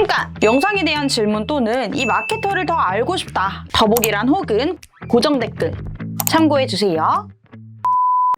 잠깐! 영상에 대한 질문 또는 이 마케터를 더 알고 싶다. 더보기란 혹은 고정 댓글 참고해주세요.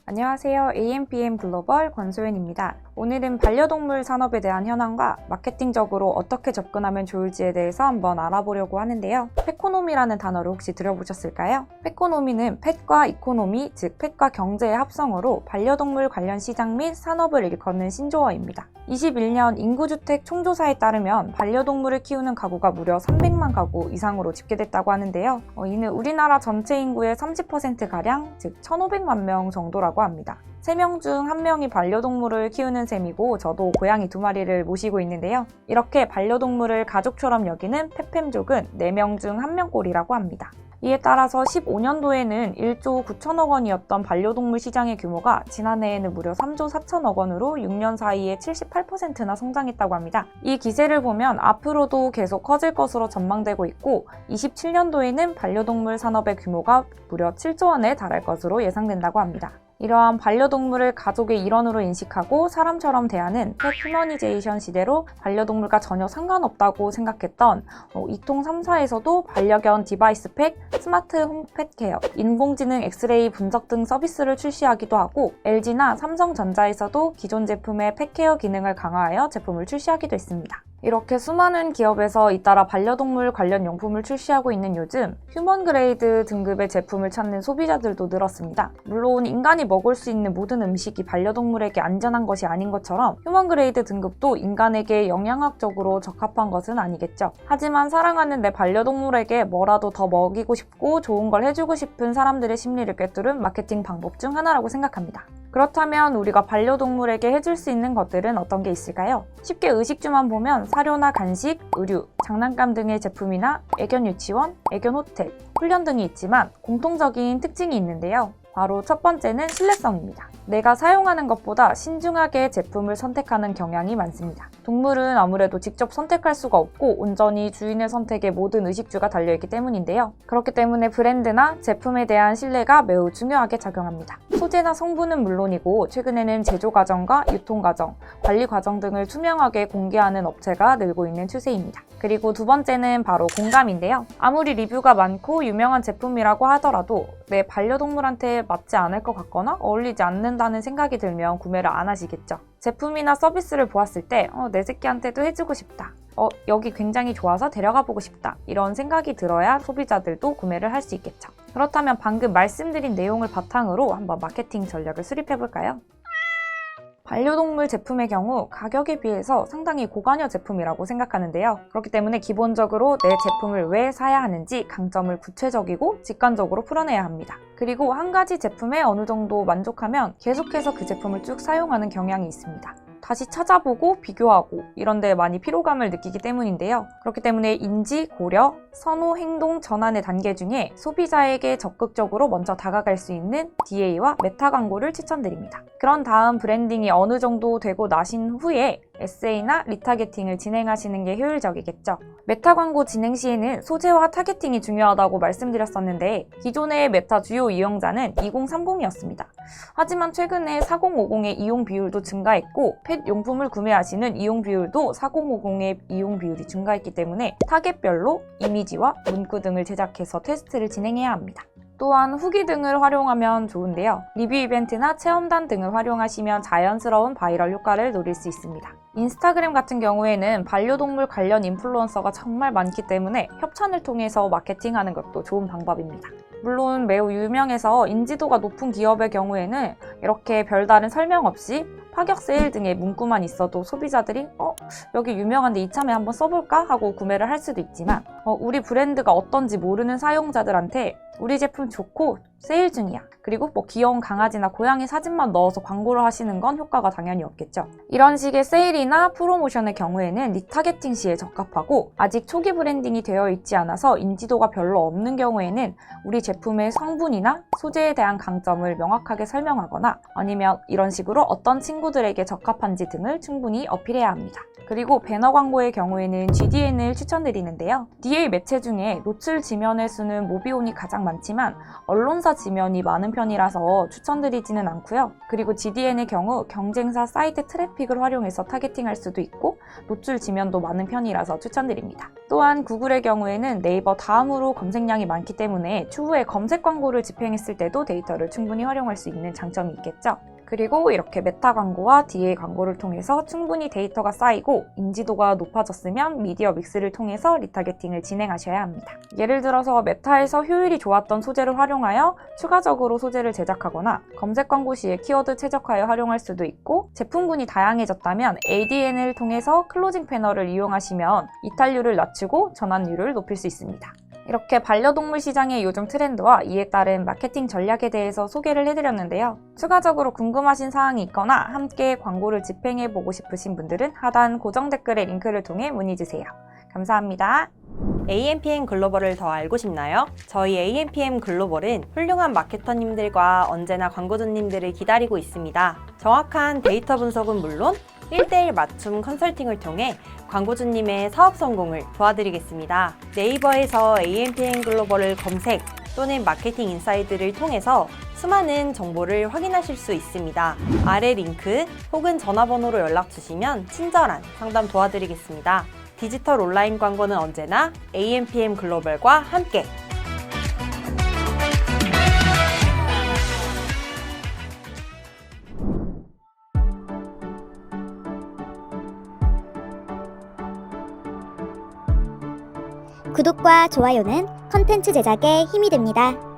안녕하세요. AMPM 글로벌 권소연입니다. 오늘은 반려동물 산업에 대한 현황과 마케팅적으로 어떻게 접근하면 좋을지에 대해서 한번 알아보려고 하는데요. 펫코노미라는 단어를 혹시 들어보셨을까요? 펫코노미는 펫과 이코노미, 즉 펫과 경제의 합성어로 반려동물 관련 시장 및 산업을 일컫는 신조어입니다. 21년 인구주택 총조사에 따르면 반려동물을 키우는 가구가 무려 300만 가구 이상으로 집계됐다고 하는데요. 이는 우리나라 전체 인구의 30%가량, 즉 1,500만 명 정도라고 합니다. 3명 중 1명이 반려동물을 키우는 셈이고 저도 고양이 2마리를 모시고 있는데요. 이렇게 반려동물을 가족처럼 여기는 펫팸족은 4명 중 1명꼴이라고 합니다. 이에 따라서 15년도에는 1조 9천억 원이었던 반려동물 시장의 규모가 지난해에는 무려 3조 4천억 원으로 6년 사이에 78%나 성장했다고 합니다. 이 기세를 보면 앞으로도 계속 커질 것으로 전망되고 있고 27년도에는 반려동물 산업의 규모가 무려 7조 원에 달할 것으로 예상된다고 합니다. 이러한 반려동물을 가족의 일원으로 인식하고 사람처럼 대하는 펫 휴머니제이션 시대로 반려동물과 전혀 상관없다고 생각했던 이통 3사에서도 반려견 디바이스 팩, 스마트 홈 펫케어, 인공지능 엑스레이 분석 등 서비스를 출시하기도 하고 LG나 삼성전자에서도 기존 제품의 펫케어 기능을 강화하여 제품을 출시하기도 했습니다. 이렇게 수많은 기업에서 잇따라 반려동물 관련 용품을 출시하고 있는 요즘 휴먼 그레이드 등급의 제품을 찾는 소비자들도 늘었습니다. 물론 인간이 먹을 수 있는 모든 음식이 반려동물에게 안전한 것이 아닌 것처럼 휴먼 그레이드 등급도 인간에게 영양학적으로 적합한 것은 아니겠죠. 하지만 사랑하는 내 반려동물에게 뭐라도 더 먹이고 싶고 좋은 걸 해주고 싶은 사람들의 심리를 꿰뚫은 마케팅 방법 중 하나라고 생각합니다. 그렇다면 우리가 반려동물에게 해줄 수 있는 것들은 어떤 게 있을까요? 쉽게 의식주만 보면 사료나 간식, 의류, 장난감 등의 제품이나 애견 유치원, 애견 호텔, 훈련 등이 있지만 공통적인 특징이 있는데요. 바로 첫 번째는 신뢰성입니다. 내가 사용하는 것보다 신중하게 제품을 선택하는 경향이 많습니다. 동물은 아무래도 직접 선택할 수가 없고 온전히 주인의 선택에 모든 의식주가 달려있기 때문인데요. 그렇기 때문에 브랜드나 제품에 대한 신뢰가 매우 중요하게 작용합니다. 소재나 성분은 물론이고 최근에는 제조 과정과 유통 과정, 관리 과정 등을 투명하게 공개하는 업체가 늘고 있는 추세입니다. 그리고 두 번째는 바로 공감인데요. 아무리 리뷰가 많고 유명한 제품이라고 하더라도 내 반려동물한테 맞지 않을 것 같거나 어울리지 않는다는 생각이 들면 구매를 안 하시겠죠. 제품이나 서비스를 보았을 때 내 새끼한테도 해주고 싶다. 여기 굉장히 좋아서 데려가 보고 싶다. 이런 생각이 들어야 소비자들도 구매를 할 수 있겠죠. 그렇다면 방금 말씀드린 내용을 바탕으로 한번 마케팅 전략을 수립해 볼까요? 반려동물 제품의 경우 가격에 비해서 상당히 고가녀 제품이라고 생각하는데요. 그렇기 때문에 기본적으로 내 제품을 왜 사야 하는지 강점을 구체적이고 직관적으로 풀어내야 합니다. 그리고 한 가지 제품에 어느 정도 만족하면 계속해서 그 제품을 쭉 사용하는 경향이 있습니다. 다시 찾아보고 비교하고 이런 데 많이 피로감을 느끼기 때문인데요. 그렇기 때문에 인지, 고려, 선호, 행동, 전환의 단계 중에 소비자에게 적극적으로 먼저 다가갈 수 있는 DA와 메타 광고를 추천드립니다. 그런 다음 브랜딩이 어느 정도 되고 나신 후에 SA나 리타게팅을 진행하시는 게 효율적이겠죠. 메타 광고 진행 시에는 소재와 타겟팅이 중요하다고 말씀드렸었는데 기존의 메타 주요 이용자는 2030이었습니다. 하지만 최근에 4050의 이용 비율도 증가했고 펫 용품을 구매하시는 이용 비율도 4050의 이용 비율이 증가했기 때문에 타겟별로 이미지와 문구 등을 제작해서 테스트를 진행해야 합니다. 또한 후기 등을 활용하면 좋은데요. 리뷰 이벤트나 체험단 등을 활용하시면 자연스러운 바이럴 효과를 노릴 수 있습니다. 인스타그램 같은 경우에는 반려동물 관련 인플루언서가 정말 많기 때문에 협찬을 통해서 마케팅하는 것도 좋은 방법입니다. 물론 매우 유명해서 인지도가 높은 기업의 경우에는 이렇게 별다른 설명 없이 파격 세일 등의 문구만 있어도 소비자들이 여기 유명한데 이참에 한번 써볼까? 하고 구매를 할 수도 있지만 우리 브랜드가 어떤지 모르는 사용자들한테 우리 제품 좋고 세일 중이야. 그리고 귀여운 강아지나 고양이 사진만 넣어서 광고를 하시는 건 효과가 당연히 없겠죠. 이런 식의 세일이나 프로모션의 경우에는 리타게팅 시에 적합하고 아직 초기 브랜딩이 되어 있지 않아서 인지도가 별로 없는 경우에는 우리 제품의 성분이나 소재에 대한 강점을 명확하게 설명하거나 아니면 이런 식으로 어떤 친구들에게 적합한지 등을 충분히 어필해야 합니다. 그리고 배너 광고의 경우에는 GDN을 추천드리는데요. DA 매체 중에 노출 지면의 수는 모비온이 가장 많지만 언론사 지면이 많은 편이라서 추천드리지는 않고요. 그리고 GDN의 경우 경쟁사 사이트 트래픽을 활용해서 타겟팅할 수도 있고 노출 지면도 많은 편이라서 추천드립니다. 또한 구글의 경우에는 네이버 다음으로 검색량이 많기 때문에 추후에 검색 광고를 집행했을 때도 데이터를 충분히 활용할 수 있는 장점이 있겠죠. 그리고 이렇게 메타 광고와 DA 광고를 통해서 충분히 데이터가 쌓이고 인지도가 높아졌으면 미디어 믹스를 통해서 리타게팅을 진행하셔야 합니다. 예를 들어서 메타에서 효율이 좋았던 소재를 활용하여 추가적으로 소재를 제작하거나 검색 광고 시에 키워드 최적화에 활용할 수도 있고 제품군이 다양해졌다면 ADN을 통해서 클로징 패널을 이용하시면 이탈률을 낮추고 전환율을 높일 수 있습니다. 이렇게 반려동물 시장의 요즘 트렌드와 이에 따른 마케팅 전략에 대해서 소개를 해드렸는데요. 추가적으로 궁금하신 사항이 있거나 함께 광고를 집행해보고 싶으신 분들은 하단 고정 댓글의 링크를 통해 문의주세요. 감사합니다. AMPM 글로벌을 더 알고 싶나요? 저희 AMPM 글로벌은 훌륭한 마케터님들과 언제나 광고주님들을 기다리고 있습니다. 정확한 데이터 분석은 물론 1:1 맞춤 컨설팅을 통해 광고주님의 사업 성공을 도와드리겠습니다. 네이버에서 AMPM 글로벌을 검색 또는 마케팅 인사이드를 통해서 수많은 정보를 확인하실 수 있습니다. 아래 링크 혹은 전화번호로 연락 주시면 친절한 상담 도와드리겠습니다. 디지털 온라인 광고는 언제나 AMPM 글로벌과 함께! 구독과 좋아요는 컨텐츠 제작에 힘이 됩니다.